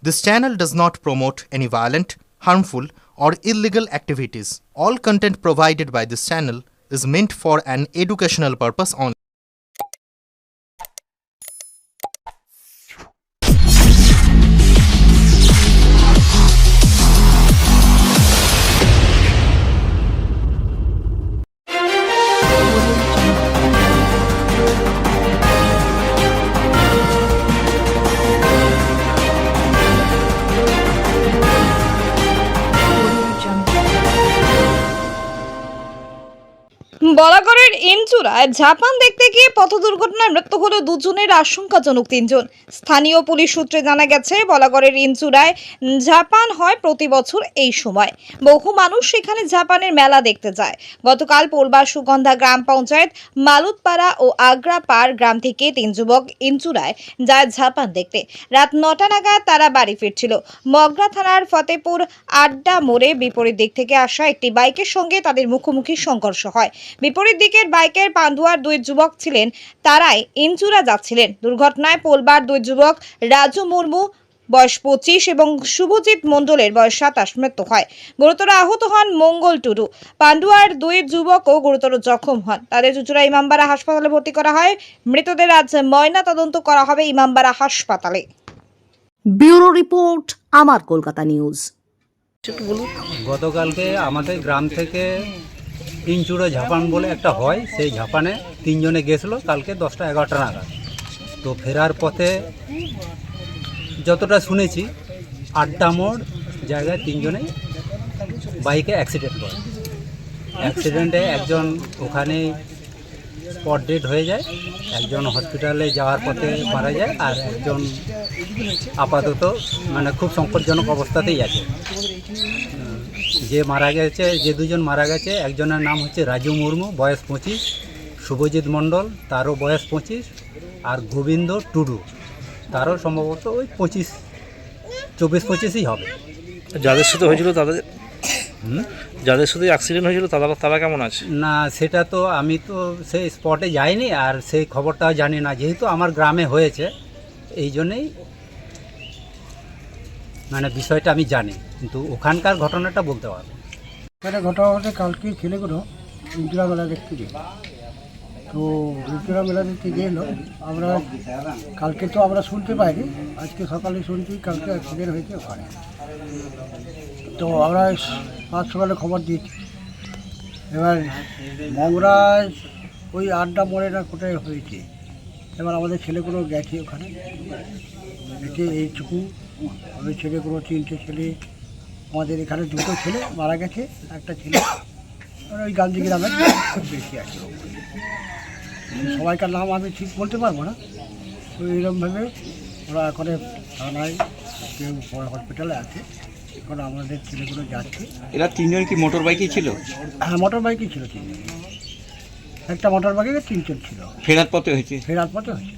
This channel does not promote any violent, harmful, or illegal activities. All content provided by this channel is meant for an educational purpose only. বলাগড়ের ইনচুরায় ঝাপান দেখতে গিয়ে পথ দুর্ঘটনায় মৃত্যু হলো দুজনের, আশঙ্কাজনক তিনজন। স্থানীয় পুলিশ সূত্রে জানা গেছে, বলাগড়ের ইনচুরায় ঝাপান হয় প্রতি বছর এই সময়। বহু মানুষ সেখানে ঝাপানের মেলা দেখতে যায়। গতকাল পোলবার সুগন্ধা গ্রাম পঞ্চায়েত মালুতপাড়া ও আগ্রাপাড় গ্রাম থেকে তিন যুবক ইনচুরায় যায় ঝাপান দেখতে। রাত 9টা নাগাদ তারা বাড়ি ফিরছিল। মগরা থানার ফতেপুর আড্ডা মোড়ে বিপরীত দিক থেকে আসা একটি বাইকের সঙ্গে তাদের মুখোমুখি সংঘর্ষ হয়। বিপরীত দিকের বাইকের পান্ডুয়ার দুই যুবক ছিলেন, তারাই ইনচুরা যাচ্ছিলেন। দুর্ঘটনায় পোলবার দুই যুবক রাজু মুর্মু বয়স 25 এবং শুভজিৎ মণ্ডলের বয়স 27 মৃত্যু হয়। গুরুতর আহত হন মঙ্গল টুডু। পান্ডুয়ার দুই যুবকও গুরুতর জখম হন। তাদের চুঁচুড়া ইমামবাড়া হাসপাতালে ভর্তি করা হয়। মৃতদের আজ ময়না তদন্ত করা হবে ইমামবাড়া হাসপাতালে। ব্যুরো রিপোর্ট, আমার কলকাতা নিউজ। গতকালকে আমাদের গ্রাম থেকে ইনচুরা ঝাপান বলে একটা হয়, সেই ঝাপানে তিনজনে গেছিলো কালকে 10টা 11টা নাগাদ। তো ফেরার পথে যতটা শুনেছি, আড্ডা মোড় জায়গায় তিনজনে বাইকে অ্যাক্সিডেন্ট করে। অ্যাক্সিডেন্টে একজন ওখানে স্পট ডেড হয়ে যায়, একজন হসপিটালে যাওয়ার পথে মারা যায়, আর একজন আপাতত খুব সংকটজনক অবস্থাতেই আছে। যে মারা গেছে, যে দুজন মারা গেছে, একজনের নাম হচ্ছে রাজু মুর্মু, বয়স 25, শুভজিৎ মণ্ডল, তারও বয়স 25, আর গোবিন্দ টুডু, তারও সম্ভবত ওই 24-25ই হবে। যাদের সাথে হয়েছিল তাদের যাদের সাথে অ্যাক্সিডেন্ট হয়েছিল তারা কেমন আছে? না, সেটা তো আমি তো সেই স্পটে যাইনি, আর সেই খবরটাও জানি না। যেহেতু আমার গ্রামে হয়েছে, এই জন্যেই বিষয়টা আমি জানি, কিন্তু ওখানকার ঘটনাটা বলতে পারবো। এটা ঘটনা হচ্ছে কালকে ছেলেগুলো ইন্দিরা মেলা দেখতে গেল। তো ইন্দিরা মেলা দেখতে গেল, আমরা কালকে তো আমরা শুনতে পাইনি, আজকে সকালে শুনছি কালকে অ্যাক্সিডেন্ট হয়েছে ওখানে। তো আমরা আজ সকালে খবর দিয়েছি। এবার মগরায় ওই আড্ডা মোড়ে না কোথায় হয়েছে। এবার আমাদের ছেলেগুলো গেছে ওখানে, গেছে এইটুকু। ওই ছেলেগুলো 3টে ছেলে, আমাদের এখানে 2টো ছেলে মারা গেছে, একটা ছেলে ওই গান্ধী গ্রামের বেশি আছে। সবাইকার নাম আমি ঠিক বলতে পারবো না। তো এইরকমভাবে ওরা এখন থানায়, কেউ হসপিটালে আছে। এখন আমাদের ছেলেগুলো যাচ্ছে। এরা তিনজন কি মোটর বাইকেই ছিল? হ্যাঁ, মোটর বাইকই ছিল 3জন। একটা মোটর বাইকে 3জন ছিল। ফেরার পথে হয়েছে? ফেরার পথে হয়েছে।